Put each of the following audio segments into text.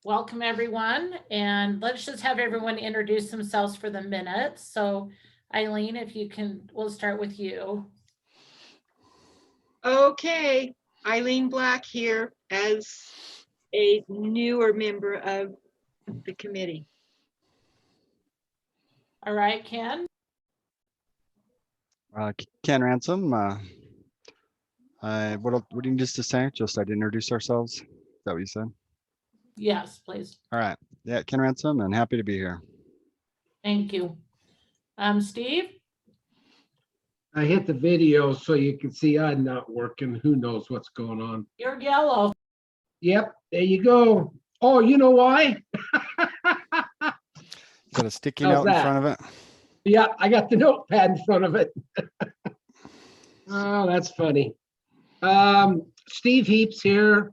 welcome everyone, and let's just have everyone introduce themselves for the minutes. So Eileen, if you can, we'll start with you. Okay, Eileen Black here as a newer member of the committee. All right, Ken. Ken Ransom. What do you just to say? Just I'd introduce ourselves. Is that what you said? Yes, please. All right. Yeah, Ken Ransom, and happy to be here. Thank you. Steve. I hit the video so you can see I'm not working. Who knows what's going on? You're yellow. Yep, there you go. Oh, you know why? Got a sticky How's note in that? front of it. Yeah, I got the notepad in front of it. Oh, that's funny. Steve Heaps here,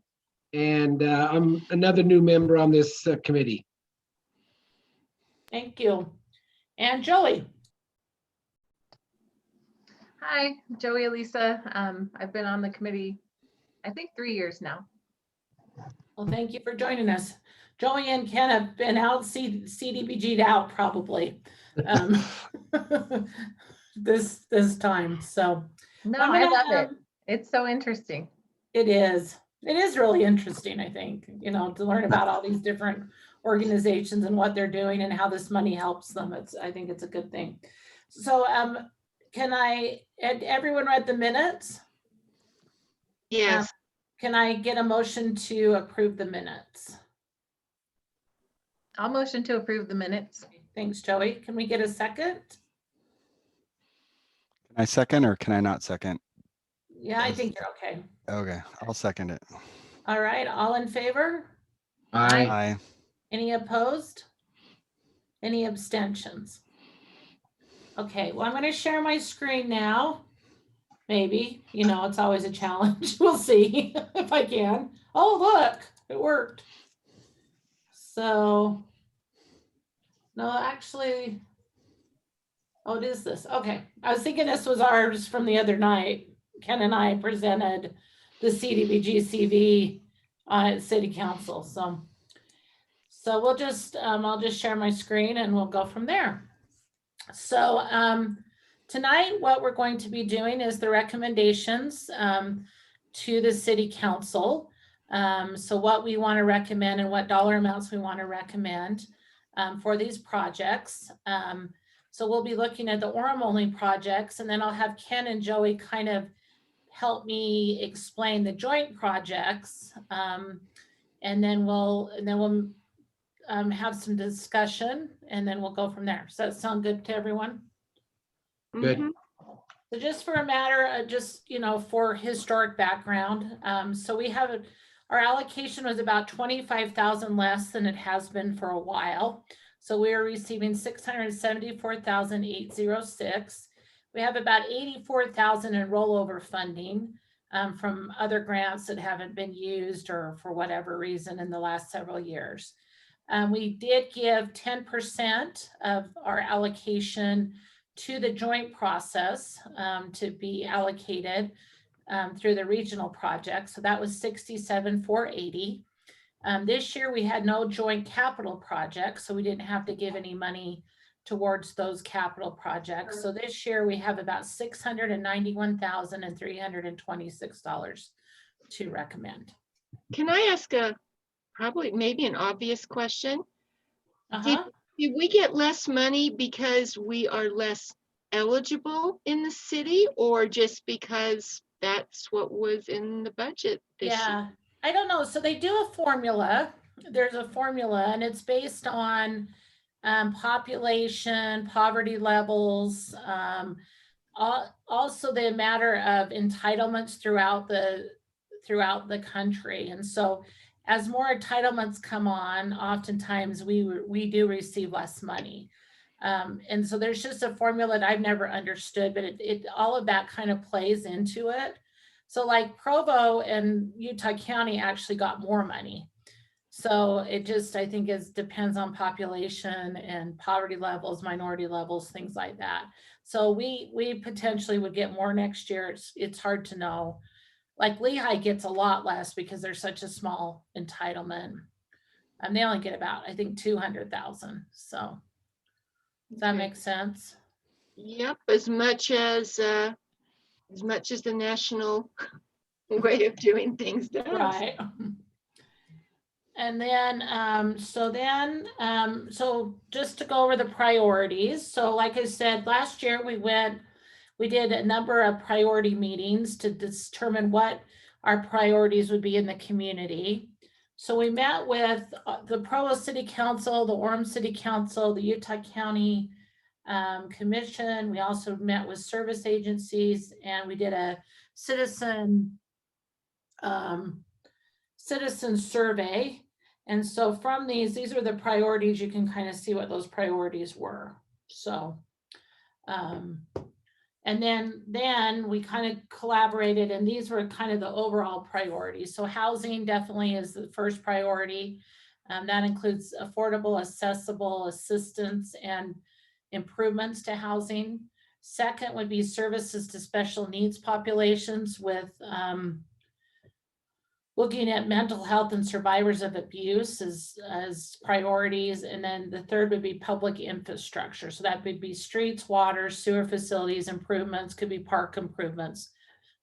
and I'm another new member on this committee. Thank you. And Joey. Hi, Joey Elisa. I've been on the committee, I think 3 years now. Well, thank you for joining us. Joey and Ken have been out, CDBG'd out probably this time. So No, I'm I gonna love it. It's so interesting. It is really interesting, I think, to learn about all these different organizations and what they're doing and how this money helps them. I think it's a good thing. So can everyone read the minutes? Yes, Can I get a motion to approve the minutes? I'll motion to approve the minutes. Thanks, Joey. Can we get a second? Can I second or can I not second? Yeah, I think you're okay. Okay, I'll second it. All right, all in favor? Aye. Aye. Any opposed? Any abstentions? Okay, well, I'm going to share my screen now. Maybe, it's always a challenge. We'll see if I can. Oh, look, it worked. So, no, actually, oh, it is this. Okay, I was thinking this was ours from the other night. Ken and I presented the CDBG CV at City Council. So we'll just, I'll just share my screen and we'll go from there. So tonight, what we're going to be doing is the recommendations to the City Council. So what we want to recommend and what dollar amounts we want to recommend for these projects. So we'll be looking at the Orem only projects, and then I'll have Ken and Joey kind of help me explain the joint projects. And then we'll have some discussion, and then we'll go from there. Does that sound good to everyone? Good. Mhm. So just for a matter of just, for historic background, so we have our allocation was about 25,000 less than it has been for a while. So we are receiving 674,806. We have about 84,000 in rollover funding from other grants that haven't been used or for whatever reason in the last several years. We did give 10% of our allocation to the joint process to be allocated through the regional project. So that was 67,480. This year we had no joint capital projects, so we didn't have to give any money towards those capital projects. So this year we have about $691,326 to recommend. Can I ask maybe an obvious question? Did we get less money because we are less eligible in the city, or just because that's what was in the budget this year? I don't know. So they do a formula. There's a formula, and it's based on population, poverty levels, also the matter of entitlements throughout the country. And so as more entitlements come on, oftentimes we do receive less money. And so there's just a formula that I've never understood, but it all of that kind of plays into it. So like Provo and Utah County actually got more money. So it just, I think, depends on population and poverty levels, minority levels, things like that. So we potentially would get more next year. It's hard to know. Like Lehigh gets a lot less because there's such a small entitlement. And they only get about, I think, 200,000. So does that Okay. make sense? Yep, as much as the national way of doing things does. Right. And then, so just to go over the priorities. So like I said, last year we did a number of priority meetings to determine what our priorities would be in the community. So we met with the Provo City Council, the Orem City Council, the Utah County Commission. We also met with service agencies, and we did a citizen survey. And so from these are the priorities. You can kind of see what those priorities were. So, and then we kind of collaborated, and these were kind of the overall priorities. So housing definitely is the first priority. That includes affordable, accessible assistance and improvements to housing. Second would be services to special needs populations with looking at mental health and survivors of abuse as priorities. And then the third would be public infrastructure. So that would be streets, water, sewer facilities improvements, could be park improvements.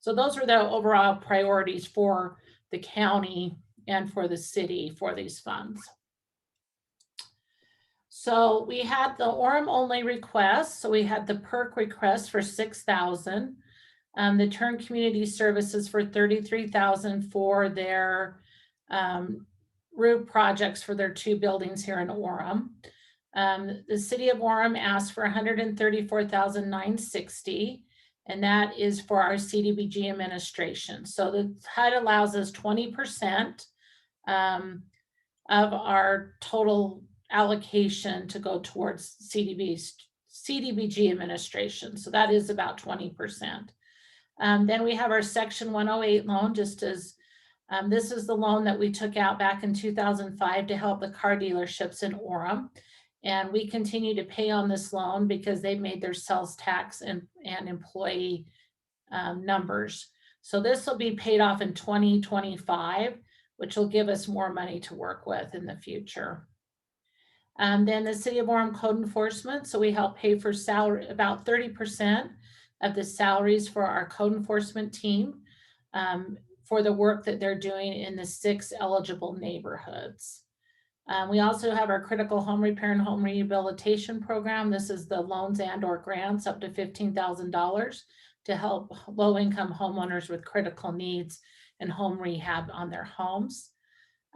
So those are the overall priorities for the county and for the city for these funds. So we had the Orem only request. So we had the PERC request for 6,000. The Turn Community Services for 33,000 for their roof projects for their 2 buildings here in Orem. The city of Orem asked for 134,960, and that is for our CDBG administration. So the HUD allows us 20% of our total allocation to go towards CDBG administration. So that is about 20%. Then we have our Section 108 loan, just as this is the loan that we took out back in 2005 to help the car dealerships in Orem. And we continue to pay on this loan because they've made their sales tax and employee numbers. So this will be paid off in 2025, which will give us more money to work with in the future. Then the City of Orem Code Enforcement. So we help pay for salary, about 30% of the salaries for our code enforcement team for the work that they're doing in the 6 eligible neighborhoods. We also have our critical home repair and home rehabilitation program. This is the loans and or grants up to $15,000 to help low-income homeowners with critical needs and home rehab on their homes.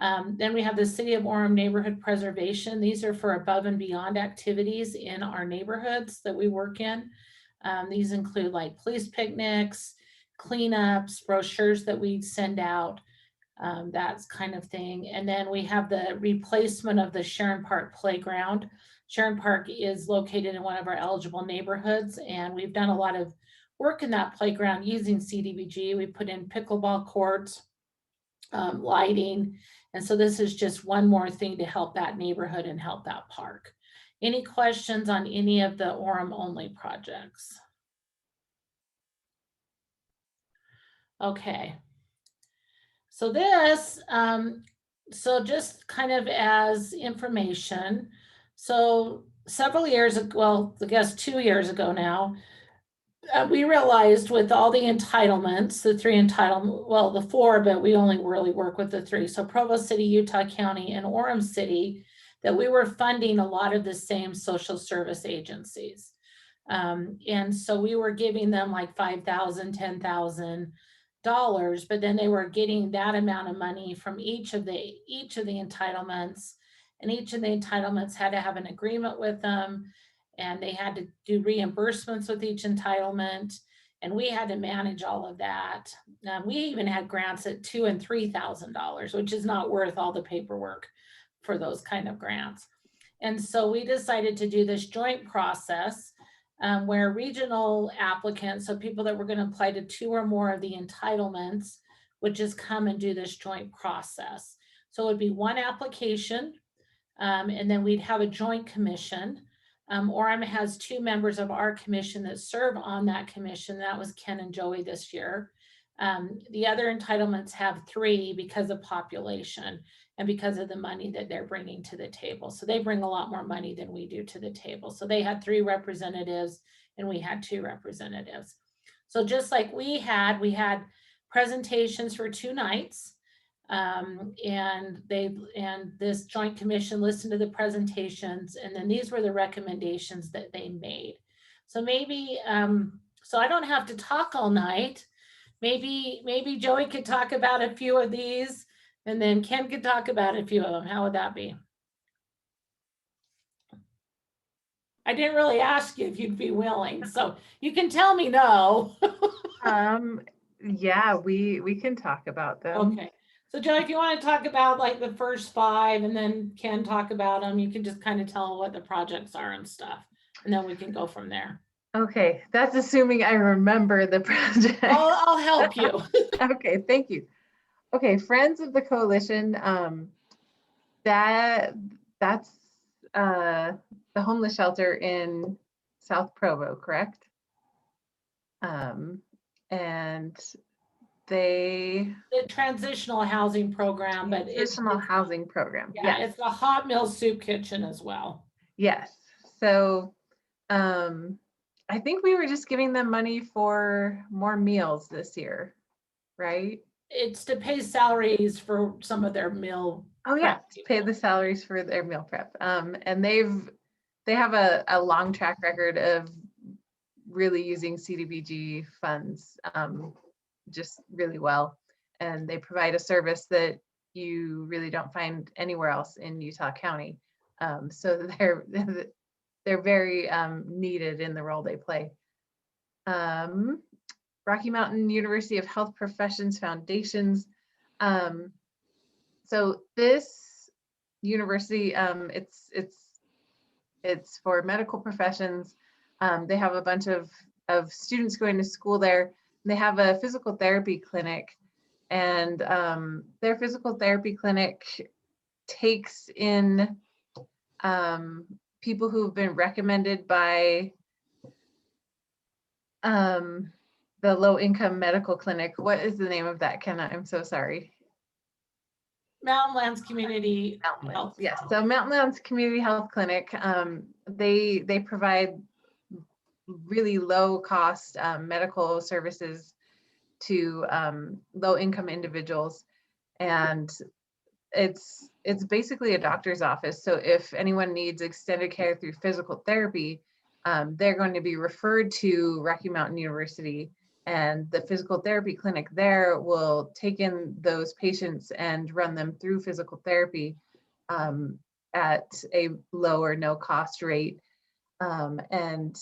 Then we have the City of Orem Neighborhood Preservation. These are for above and beyond activities in our neighborhoods that we work in. These include like police picnics, cleanups, brochures that we send out, that kind of thing. And then we have the replacement of the Sharon Park Playground. Sharon Park is located in one of our eligible neighborhoods, and we've done a lot of work in that playground using CDBG. We put in pickleball courts, lighting. And so this is just one more thing to help that neighborhood and help that park. Any questions on any of the Orem only projects? Okay. So this, so just kind of as information. So several years ago, well, I guess 2 years ago now, we realized with all the entitlements, the 3 entitlements, well, the 4, but we only really work with the 3. So Provo City, Utah County, and Orem City, that we were funding a lot of the same social service agencies. And so we were giving them like $5,000, $10,000, but then they were getting that amount of money from each of the entitlements, and each of the entitlements had to have an agreement with them, and they had to do reimbursements with each entitlement, and we had to manage all of that. We even had grants at $2,000 and $3,000, which is not worth all the paperwork for those kind of grants. And so we decided to do this joint process where regional applicants, so people that were going to apply to 2 or more of the entitlements, would just come and do this joint process. So it would be one application, and then we'd have a joint commission. Orem has 2 members of our commission that serve on that commission. That was Ken and Joey this year. The other entitlements have 3 because of population. and because of the money that they're bringing to the table. So they bring a lot more money than we do to the table. So they had 3 representatives and we had 2 representatives. So just like we had presentations for 2 nights. And this joint commission listened to the presentations, and then these were the recommendations that they made. So maybe, so I don't have to talk all night. Maybe Joey could talk about a few of these, and then Ken could talk about a few of them. How would that be? I didn't really ask you if you'd be willing, so you can tell me no. Yeah, we can talk about them. Okay. So Joey, if you want to talk about like the first 5 and then Ken talk about them, you can just kind of tell what the projects are and stuff. And then we can go from there. Okay, that's assuming I remember the project. I'll help you. Okay, thank you. Okay, Friends of the Coalition, that's the homeless shelter in South Provo, correct? And they The transitional housing program, but it's transitional housing program. yeah, Yes. it's the hot meal soup kitchen as well. Yes. So I think we were just giving them money for more meals this year, right? It's to pay salaries for some of their meal. Oh yeah, prep to pay people. the salaries for their meal prep. And they have a long track record of really using CDBG funds just really well. And they provide a service that you really don't find anywhere else in Utah County. So they're very needed in the role they play. Rocky Mountain University of Health Professions Foundations. So this university, it's for medical professions. They have a bunch of students going to school there. They have a physical therapy clinic, and their physical therapy clinic takes in people who've been recommended by the low income medical clinic. What is the name of that, Kenna? I'm so sorry. Mountain Lands Community Health. Yes, so Mountain Lands Community Health Clinic, they provide really low cost medical services to low income individuals, and it's basically a doctor's office. So if anyone needs extended care through physical therapy, they're going to be referred to Rocky Mountain University, and the physical therapy clinic there will take in those patients and run them through physical therapy at a low or no cost rate. And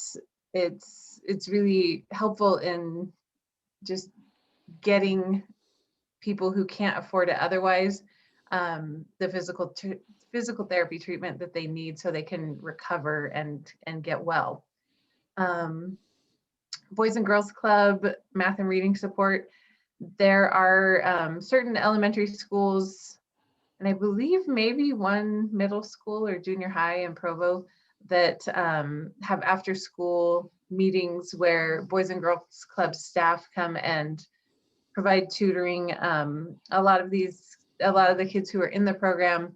it's really helpful in just getting people who can't afford it otherwise the physical therapy treatment that they need so they can recover and get well. Boys and Girls Club, math and reading support. There are certain elementary schools, and I believe maybe one middle school or junior high in Provo that have after school meetings where Boys and Girls Club staff come and provide tutoring. A lot of the kids who are in the program,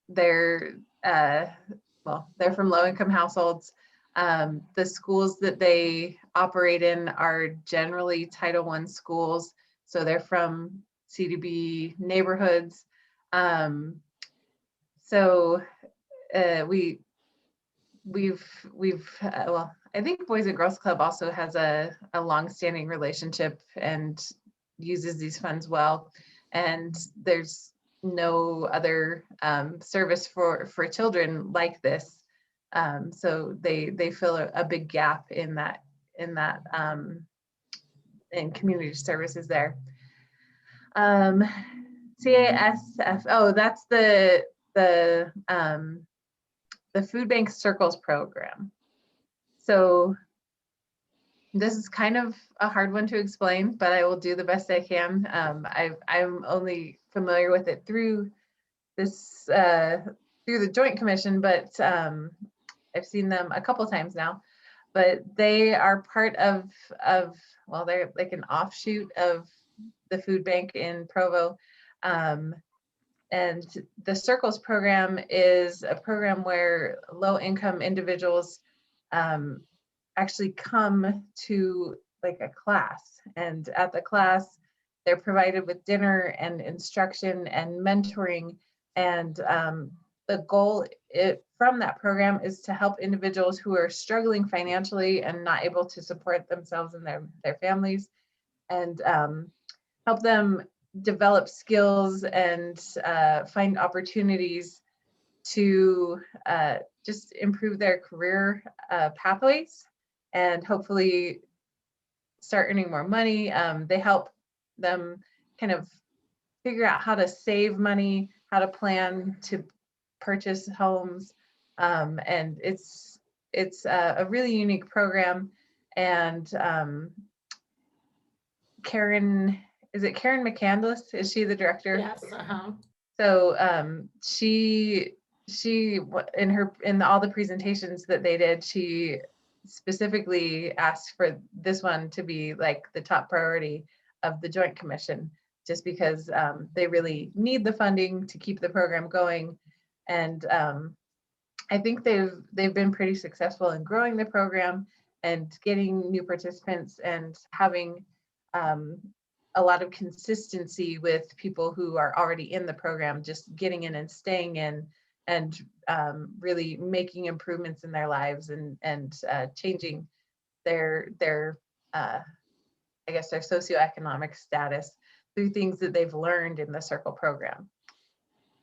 they're from low income households. The schools that they operate in are generally Title I schools, so they're from CDB neighborhoods. So I think Boys and Girls Club also has a long-standing relationship and uses these funds well. And there's no other service for children like this. So they fill a big gap in community services there. CASF, oh, that's the Food Bank Circles program. So this is kind of a hard one to explain, but I will do the best I can. I'm only familiar with it through this through the Joint Commission, but I've seen them a couple times now. But they are part of well, they're like an offshoot of the food bank in Provo. And the Circles program is a program where low-income individuals actually come to like a class, and at the class they're provided with dinner and instruction and mentoring, and the goal from that program is to help individuals who are struggling financially and not able to support themselves and their families, and help them develop skills and find opportunities to just improve their career pathways and hopefully start earning more money. They help them kind of figure out how to save money, how to plan to purchase homes. And it's a really unique program. And Karen, is it Karen McCandless? Is she the director? Yes, So she in all the presentations that they did, she specifically asked for this one to be like the top priority of the Joint Commission, just because they really need the funding to keep the program going. And I think they've been pretty successful in growing the program and getting new participants and having a lot of consistency with people who are already in the program, just getting in and staying in and really making improvements in their lives and changing their I guess their socioeconomic status through things that they've learned in the Circle program.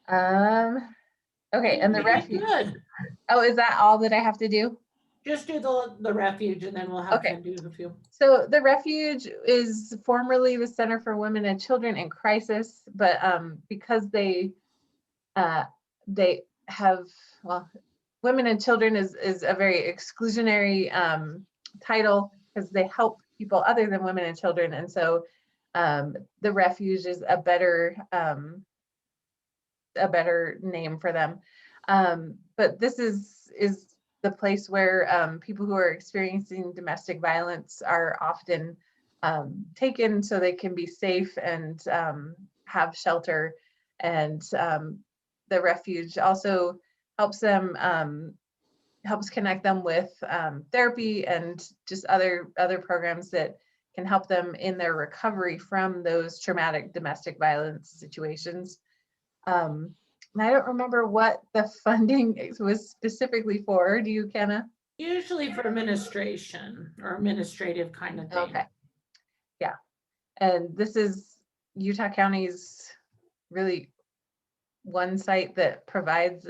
Okay, and the refuge. Good. Oh, is that all that I have to do? Just do the refuge and then we'll have Okay. Ken do a few. So the refuge is formerly the Center for Women and Children in Crisis, but because they have, well, women and children is a very exclusionary title because they help people other than women and children, and so the refuge is a better name for them. But this is the place where people who are experiencing domestic violence are often taken so they can be safe and have shelter. And the refuge also helps them, helps connect them with therapy and just other programs that can help them in their recovery from those traumatic domestic violence situations. And I don't remember what the funding was specifically for. Do you, Kenna? Usually for administration or administrative kind of thing. Okay. Yeah. And this is Utah County's really one site that provides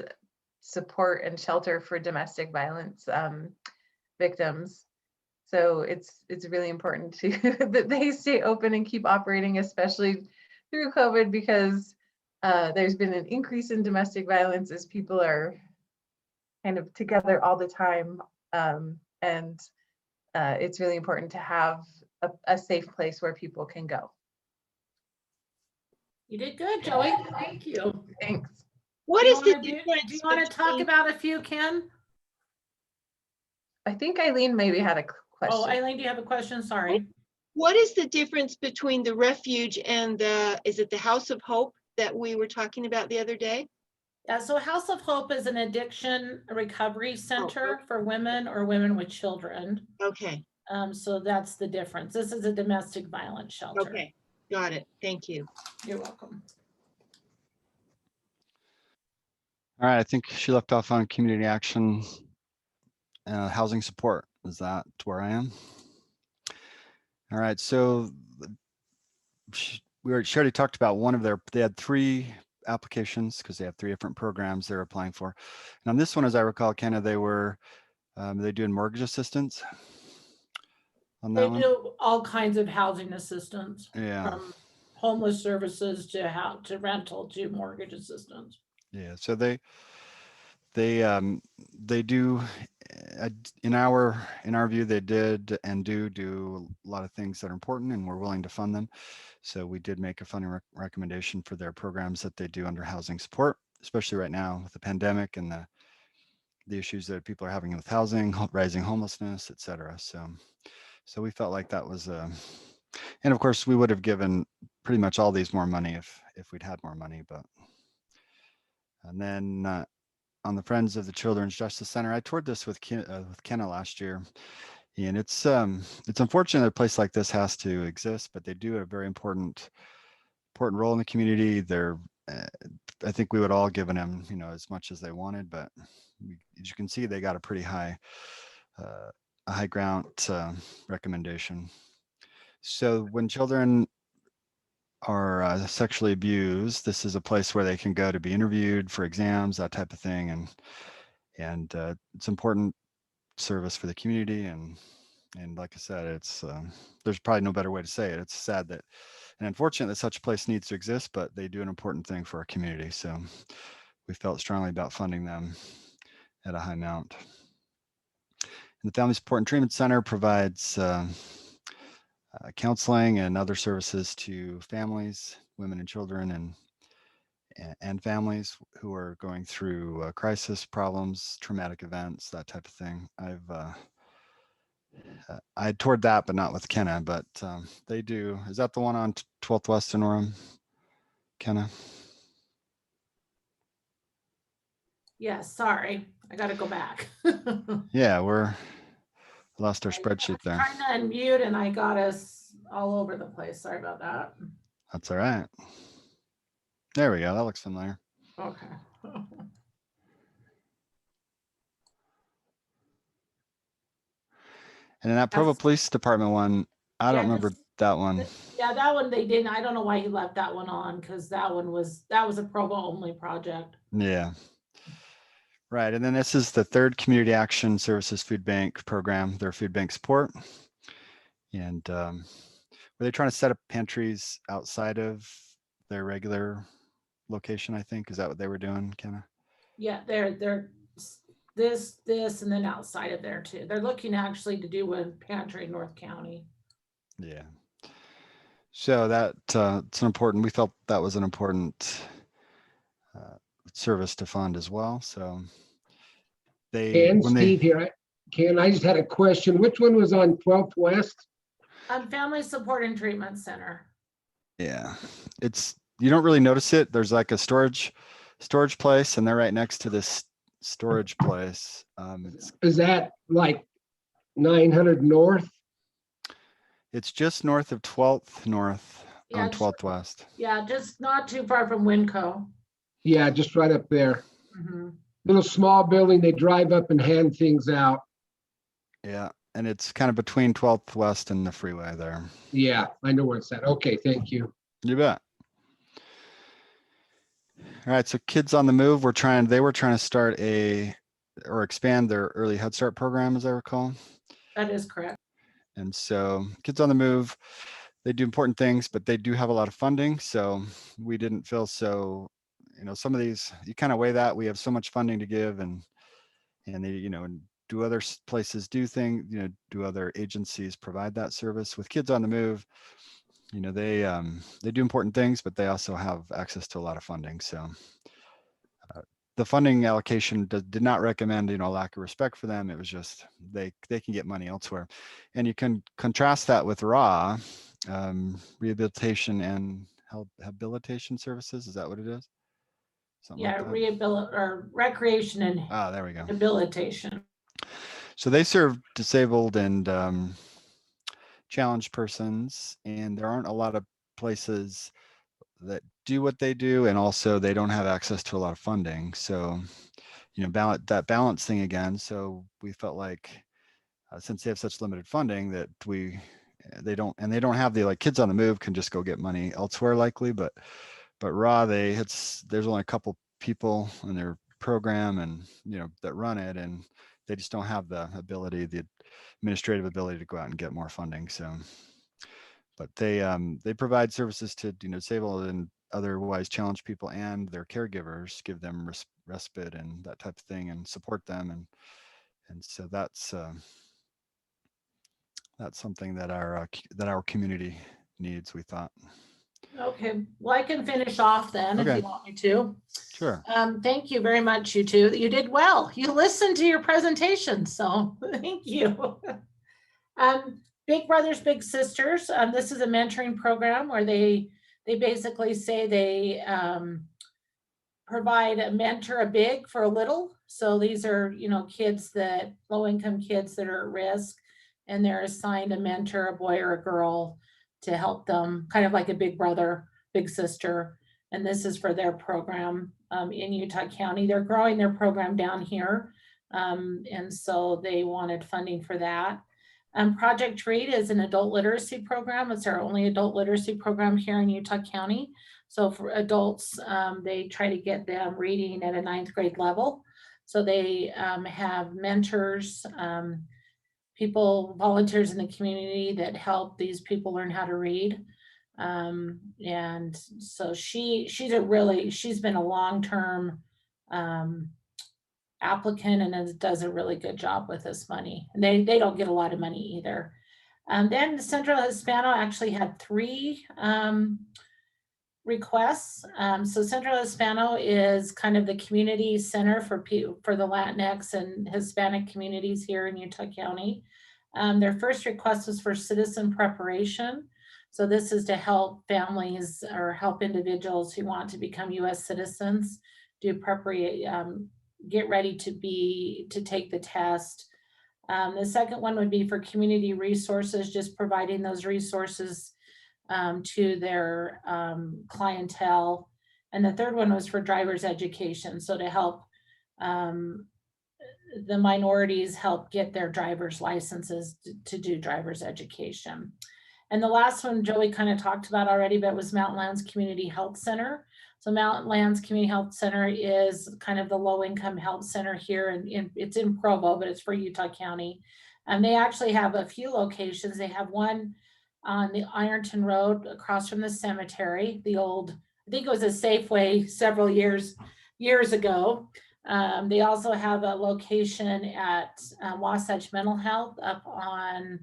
support and shelter for domestic violence victims. So it's really important to that they stay open and keep operating, especially through COVID, because there's been an increase in domestic violence as people are kind of together all the time. And it's really important to have a safe place where people can go. You did good, Joey. Thank you. Thanks. What is the difference? Do you want to talk about a few, Ken? I think Eileen maybe had a question. Oh, Eileen, do you have a question? Sorry. What is the difference between the refuge and is it the House of Hope that we were talking about the other day? Yeah, so House of Hope is an addiction recovery center for women or women with children. Okay. So that's the difference. This is a domestic violence shelter. Okay, got it. Thank you. You're welcome. All right, I think she left off on community action, housing support. Is that where I am? All right, so she already talked about one of they had 3 applications because they have 3 different programs they're applying for. And on this one, as I recall, Kenna, they were, they doing mortgage assistance on that They one? do all kinds of housing assistance. Yeah. From homeless services to rental to mortgage assistance. Yeah, so they do, in our view, they did and do a lot of things that are important, and we're willing to fund them. So we did make a funding recommendation for their programs that they do under housing support, especially right now with the pandemic and the issues that people are having with housing, rising homelessness, et cetera. So we felt like that was And of course, we would have given pretty much all these more money if we'd had more money, but. And then on the Friends of the Children's Justice Center, I toured this with Kenna last year. And it's unfortunate that a place like this has to exist, but they do a very important role in the community. They're, I think we would all given them, as much as they wanted, but as you can see, they got a pretty high, a high ground recommendation. So when children are sexually abused, this is a place where they can go to be interviewed for exams, that type of thing, and it's important service for the community. And like I said, it's there's probably no better way to say it. It's sad that and unfortunate that such a place needs to exist, but they do an important thing for our community. So we felt strongly about funding them at a high amount. And the Family Support and Treatment Center provides counseling and other services to families, women and children, and families who are going through crisis problems, traumatic events, that type of thing. I toured that, but not with Kenna, but they do. Is that the one on 12th West in Orem, Kenna? Yeah, sorry, I gotta go back. Yeah, lost our spreadsheet there. Trying to unmute and I got us all over the place. Sorry about that. That's all right. There we go. That looks familiar. Okay. And in that Provo That's- Police Department one, I don't Yeah, remember just- that one. Yeah, that one they didn't. I don't know why he left that one on because that was a Provo only project. Yeah. Right. And then this is the third Community Action Services Food Bank program, their food bank support. And were they trying to set up pantries outside of their regular location, I think? Is that what they were doing, Kenna? Yeah, they're this, and then outside of there too. They're looking actually to do a pantry in North County. Yeah. So that it's an important, we felt that was an important service to fund as well. So And Steve here, I just had a question. Which one was on 12th West? Family Support and Treatment Center. Yeah, you don't really notice it. There's like a storage place, and they're right next to this storage place. Is that like 900 North? It's just north of 12th North on 12th West. Yeah, just not too far from Winco. Yeah, just right up there. Mhm. Little small building. They drive up and hand things out. Yeah, and it's kind of between 12th West and the freeway there. Yeah, I know where it's at. Okay, thank you. You bet. All right, so Kids on the Move, they were trying to start or expand their early Head Start program, as I recall. That is correct. And so Kids on the Move, they do important things, but they do have a lot of funding. So we didn't feel so, some of these, you kind of weigh that. We have so much funding to give and they, and do other places do things, do other agencies provide that service? With Kids on the Move, they do important things, but they also have access to a lot of funding. So the funding allocation did not recommend, a lack of respect for them. It was just, they can get money elsewhere. And you can contrast that with RAW, rehabilitation and habilitation services. Is that what it is? Something Yeah, like that? recreation and There we go. rehabilitation. So they serve disabled and challenged persons, and there aren't a lot of places that do what they do, and also they don't have access to a lot of funding. So, that balance thing again. So we felt like since they have such limited funding that they don't have the Kids on the Move can just go get money elsewhere likely, but RAW, there's only a couple people in their program and that run it, and they just don't have the administrative ability to go out and get more funding. So, but they provide services to disabled and otherwise challenged people and their caregivers, give them respite and that type of thing, and support them, and so that's something that our community needs, we thought. Okay, well, I can finish off then if Okay. you want me to. Sure. Thank you very much, you two. You did well. You listened to your presentation, so thank you. Big Brothers Big Sisters. This is a mentoring program where they basically say they provide a mentor a big for a little. So these are, you know, kids that low income kids that are at risk, and they're assigned a mentor, a boy or a girl, to help them, kind of like a big brother, big sister. And this is for their program in Utah County. They're growing their program down here. And so they wanted funding for that. Project Read is an adult literacy program. It's our only adult literacy program here in Utah County. So for adults, they try to get them reading at a 9th grade level. So they have mentors, people, volunteers in the community that help these people learn how to read. And so she's been a long-term applicant and does a really good job with this money. And they don't get a lot of money either. Then Central Hispano actually had 3 requests. So Central Hispano is kind of the community center for the Latinx and Hispanic communities here in Utah County. Their first request was for citizen preparation. So this is to help families or help individuals who want to become U.S. citizens do preparation, get ready to take the test. The second one would be for community resources, just providing those resources to their clientele. And the third one was for driver's education. So to help the minorities help get their driver's licenses to do driver's education. And the last one Joey kind of talked about already, but it was Mountain Lands Community Health Center. So Mountain Lands Community Health Center is kind of the low-income health center here, and it's in Provo, but it's for Utah County. And they actually have a few locations. They have one on the Ironton Road across from the cemetery, the old, I think it was a Safeway several years ago. They also have a location at Wasatch Mental Health up on,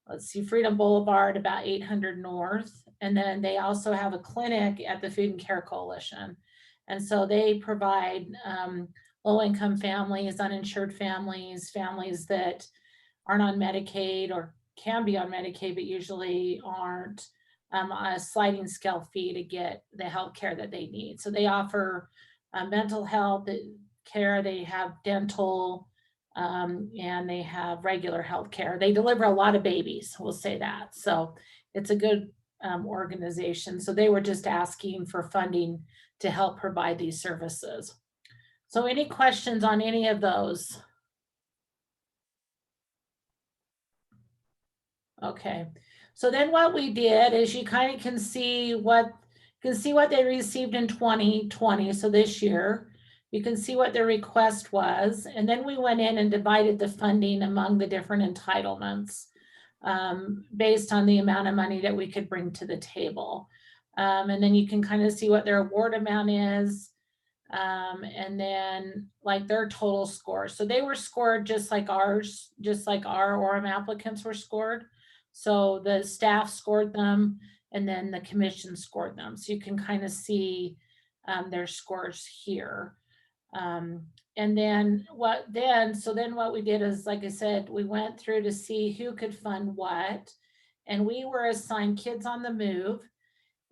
let's see, Freedom Boulevard, about 800 North. And then they also have a clinic at the Food and Care Coalition. And so they provide low-income families, uninsured families, families that aren't on Medicaid or can be on Medicaid, but usually aren't, on a sliding scale fee to get the health care that they need. So they offer mental health care, they have dental, and they have regular health care. They deliver a lot of babies, we'll say that. So it's a good organization. So they were just asking for funding to help provide these services. So any questions on any of those? Okay, so then what we did is you kind of can see what they received in 2020, so this year. You can see what their request was, and then we went in and divided the funding among the different entitlements based on the amount of money that we could bring to the table. And then you can kind of see what their award amount is, and then like their total score. So they were scored just like ours, just like our Orem applicants were scored. So the staff scored them, and then the commission scored them. So you can kind of see their scores here. And then what we did is, like I said, we went through to see who could fund what, and we were assigned Kids on the Move.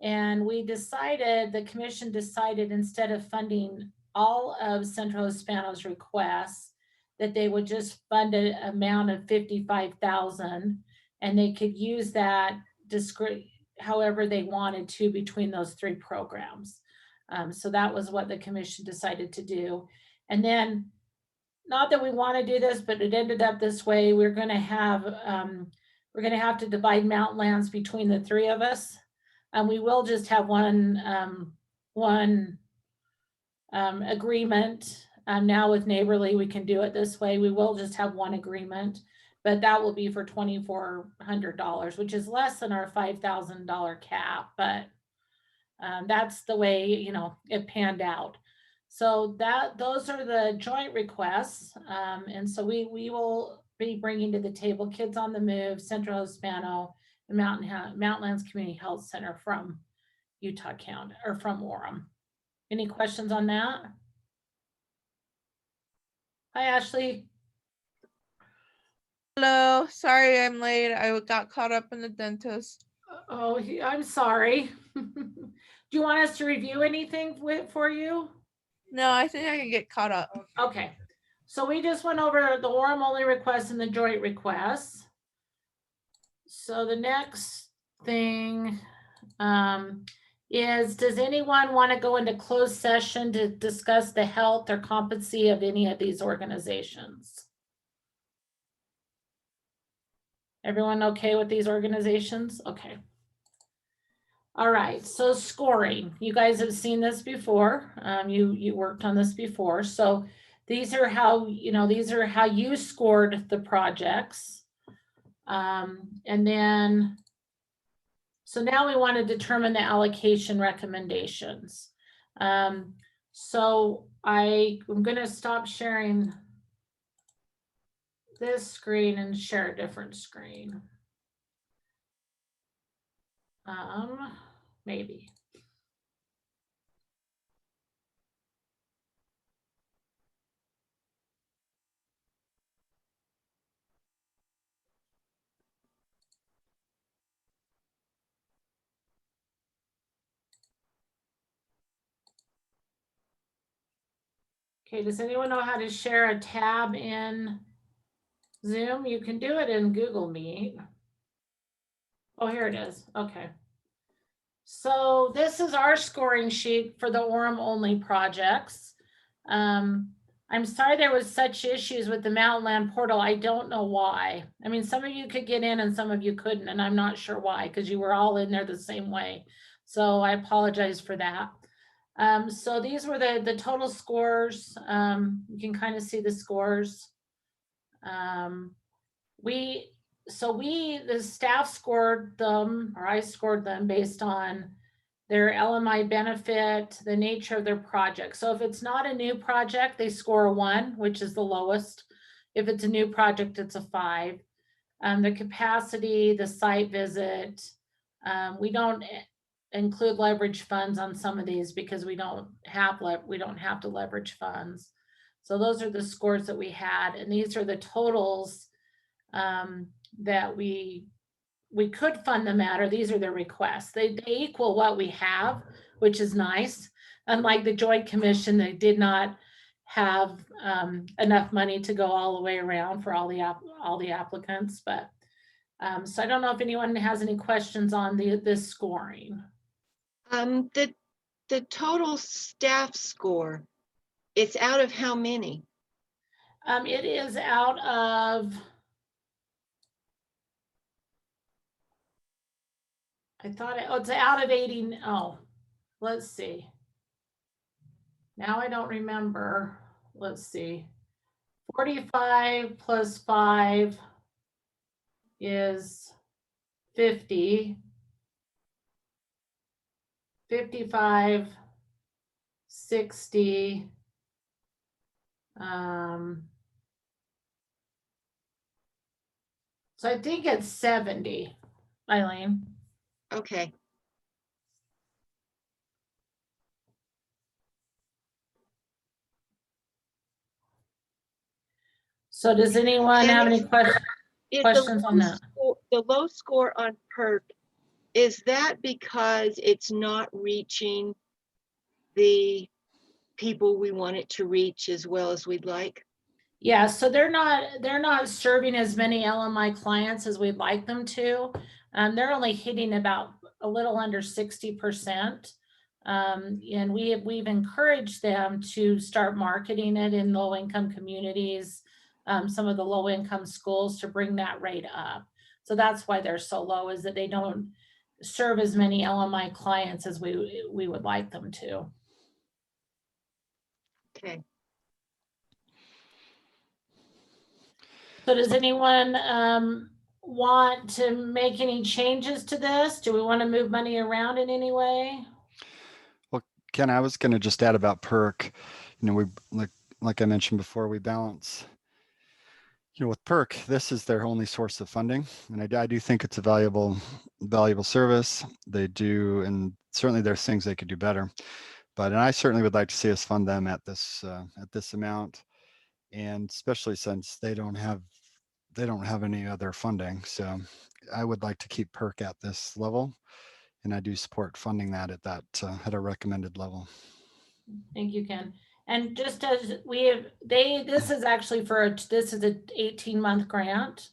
And the commission decided, instead of funding all of Central Hispano's requests, that they would just fund an amount of $55,000, and they could use that however they wanted to between those 3 programs. So that was what the commission decided to do. And then, not that we want to do this, but it ended up this way. We're going to have to divide Mountain Lands between the 3 of us. And we will just have one agreement. Now with Neighborly, we can do it this way. We will just have one agreement, but that will be for $2,400, which is less than our $5,000 cap, but that's the way, you know, it panned out. So those are the joint requests. And so we will be bringing to the table Kids on the Move, Central Hispano, and Mountain Lands Community Health Center from Utah County, or from Orem. Any questions on that? Hi, Ashley. Hello, sorry I'm late. I got caught up in the dentist. Oh, I'm sorry. Do you want us to review anything for you? No, I think I can get caught up. Okay, so we just went over the Orem only requests and the joint requests. So the next thing is, does anyone want to go into closed session to discuss the health or competency of any of these organizations? Everyone okay with these organizations? Okay. All right, so scoring. You guys have seen this before. You worked on this before. So these are how, these are how you scored the projects. And then, so now we want to determine the allocation recommendations. So I'm going to stop sharing this screen and share a different screen. Maybe. Okay, does anyone know how to share a tab in Zoom? You can do it in Google Meet. Oh, here it is. Okay. So this is our scoring sheet for the Orem only projects. I'm sorry there was such issues with the Mountain Land portal. I don't know why. I mean, some of you could get in and some of you couldn't, and I'm not sure why, because you were all in there the same way. So I apologize for that. So these were the total scores. You can kind of see the scores. The staff scored them, or I scored them based on their LMI benefit, the nature of their project. So if it's not a new project, they score a 1, which is the lowest. If it's a new project, it's a 5. The capacity, the site visit, we don't include leverage funds on some of these because we don't have to leverage funds. So those are the scores that we had, and these are the totals that we could fund them at, or these are the requests. They equal what we have, which is nice. Unlike the Joint Commission, they did not have enough money to go all the way around for all the applicants. But so I don't know if anyone has any questions on this scoring. The total staff score, it's out of how many? It is out of, it's out of 80. Oh, let's see. Now I don't remember. Let's see. 45 plus 5 is 50. 55, 60. So I think it's 70, Eileen. Okay. So does anyone have any questions on that? The low score on PERC, is that because it's not reaching the people we want it to reach as well as we'd like? Yeah, so they're not serving as many LMI clients as we'd like them to. They're only hitting about a little under 60%. And we've encouraged them to start marketing it in low-income communities, some of the low-income schools, to bring that rate up. So that's why they're so low, is that they don't serve as many LMI clients as we would like them to. Okay. So does anyone want to make any changes to this? Do we want to move money around in any way? Well, Ken, I was going to just add about PERC. We like I mentioned before, we balance. With PERC, this is their only source of funding, and I do think it's a valuable service. They do, and certainly there's things they could do better. And I certainly would like to see us fund them at this amount, and especially since they don't have they don't have any other funding. So I would like to keep PERC at this level. And I do support funding that at a recommended level. Thank you, Ken. And just as we have, this is actually this is an 18-month grant.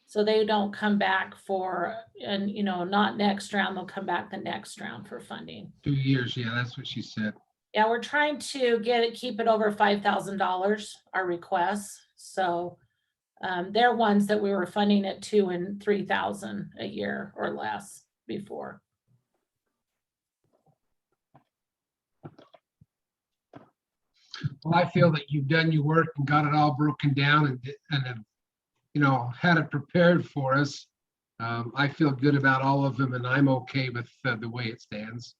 So they don't come back and not next round, they'll come back the next round for funding. 2 years, yeah, that's what she said. Yeah, we're trying to keep it over $5,000, our requests. So they're ones that we were funding at $2,000 and $3,000 a year or less before. Well, I feel that you've done your work and got it all broken down and had it prepared for us. I feel good about all of them, and I'm okay with the way it stands.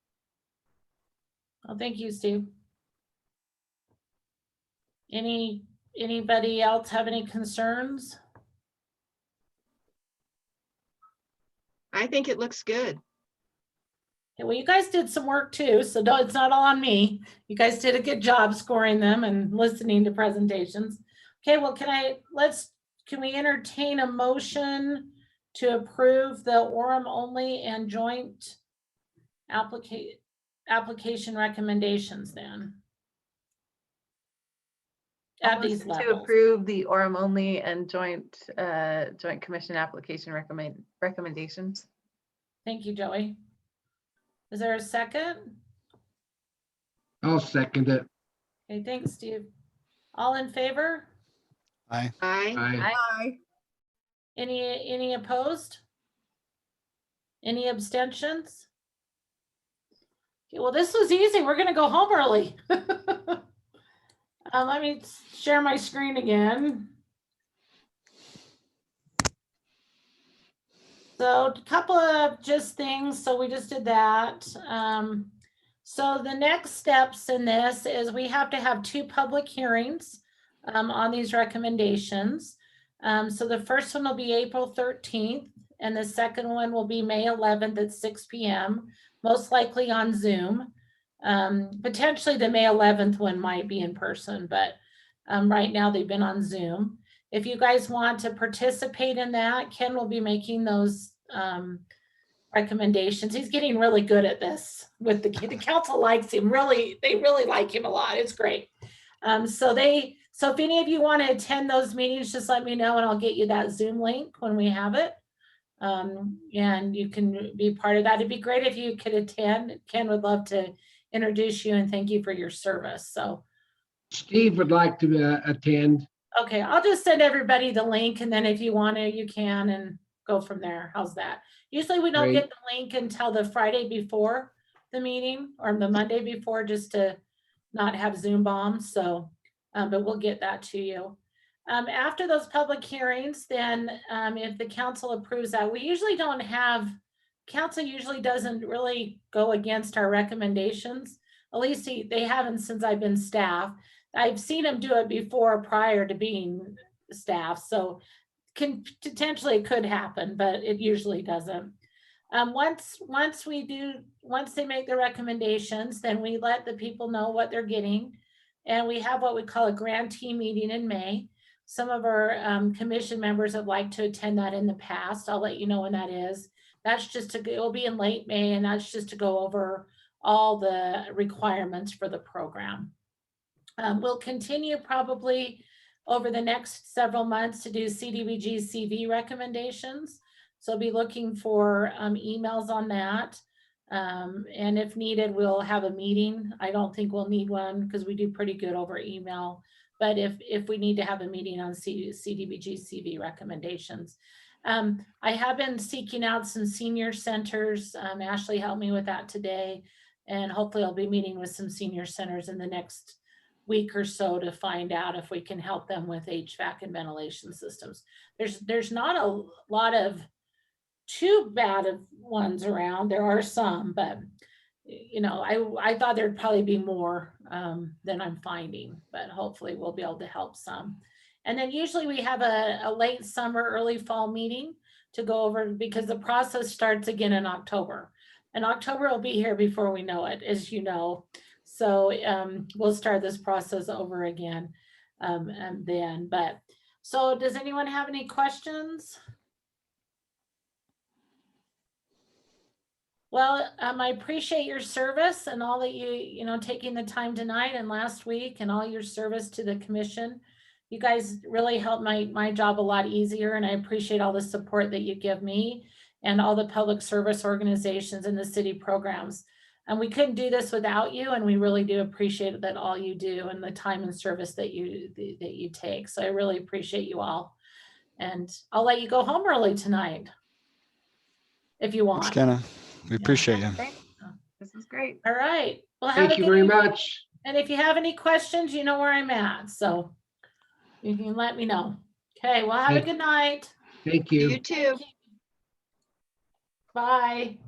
Well, thank you, Steve. Anybody else have any concerns? I think it looks good. Okay, well, you guys did some work too, so it's not all on me. You guys did a good job scoring them and listening to presentations. Okay, well, can we entertain a motion to approve the Orem only and joint application recommendations then? At these To levels. approve the Orem only and joint commission application recommendations. Thank you, Joey. Is there a second? I'll second it. Okay, thanks, Steve. All in favor? Aye. Aye. Any opposed? Any abstentions? Okay, well, this was easy. We're gonna go home early. Let me share my screen again. So a couple of just things. So we just did that. So the next steps in this is we have to have 2 public hearings on these recommendations. So the first one will be April 13th, and the second one will be May 11th at 6 p.m., most likely on Zoom. Potentially the May 11th one might be in person, but right now they've been on Zoom. If you guys want to participate in that, Ken will be making those recommendations. He's getting really good at this with the council likes him. They really like him a lot. It's great. So if any of you want to attend those meetings, just let me know and I'll get you that Zoom link when we have it. And you can be part of that. It'd be great if you could attend. Ken would love to introduce you and thank you for your service. So Steve would like to attend. okay, I'll just send everybody the link, and then if you want to, you can, and go from there. How's that? Usually we don't Great. get the link until the Friday before the meeting or the Monday before, just to not have Zoom bombs. So, but we'll get that to you. After those public hearings, then if the council approves that, we usually don't have, council usually doesn't really go against our recommendations. At least they haven't since I've been staff. I've seen them do it before prior to being staff. So potentially it could happen, but it usually doesn't. Once they make the recommendations, then we let the people know what they're getting. And we have what we call a grantee meeting in May. Some of our commission members have liked to attend that in the past. I'll let you know when that is. That's just it'll be in late May, and that's just to go over all the requirements for the program. We'll continue probably over the next several months to do CDBG CV recommendations. So be looking for emails on that. And if needed, we'll have a meeting. I don't think we'll need one because we do pretty good over email. But if we need to have a meeting on CDBG CV recommendations. I have been seeking out some senior centers. Ashley helped me with that today. And hopefully I'll be meeting with some senior centers in the next week or so to find out if we can help them with HVAC and ventilation systems. There's not a lot of too bad of ones around. There are some, but I thought there'd probably be more than I'm finding, but hopefully we'll be able to help some. And then usually we have a late summer, early fall meeting to go over, because the process starts again in October. And October will be here before we know it, as you know. So we'll start this process over again and then. But So does anyone have any questions? Well, I appreciate your service and all that you know, taking the time tonight and last week and all your service to the commission. You guys really helped my job a lot easier, and I appreciate all the support that you give me and all the public service organizations and the city programs. And we couldn't do this without you, and we really do appreciate that all you do and the time and service that you take. So I really appreciate you all. And I'll let you go home early tonight if you want. Thanks, Kenna. We appreciate you. Thanks. This is great. All right. Well, have Thank a you good very evening. much. And if you have any questions, you know where I'm at. So you can let me know. Okay. Well, have a Thank- good night. Thank You you. too. Bye.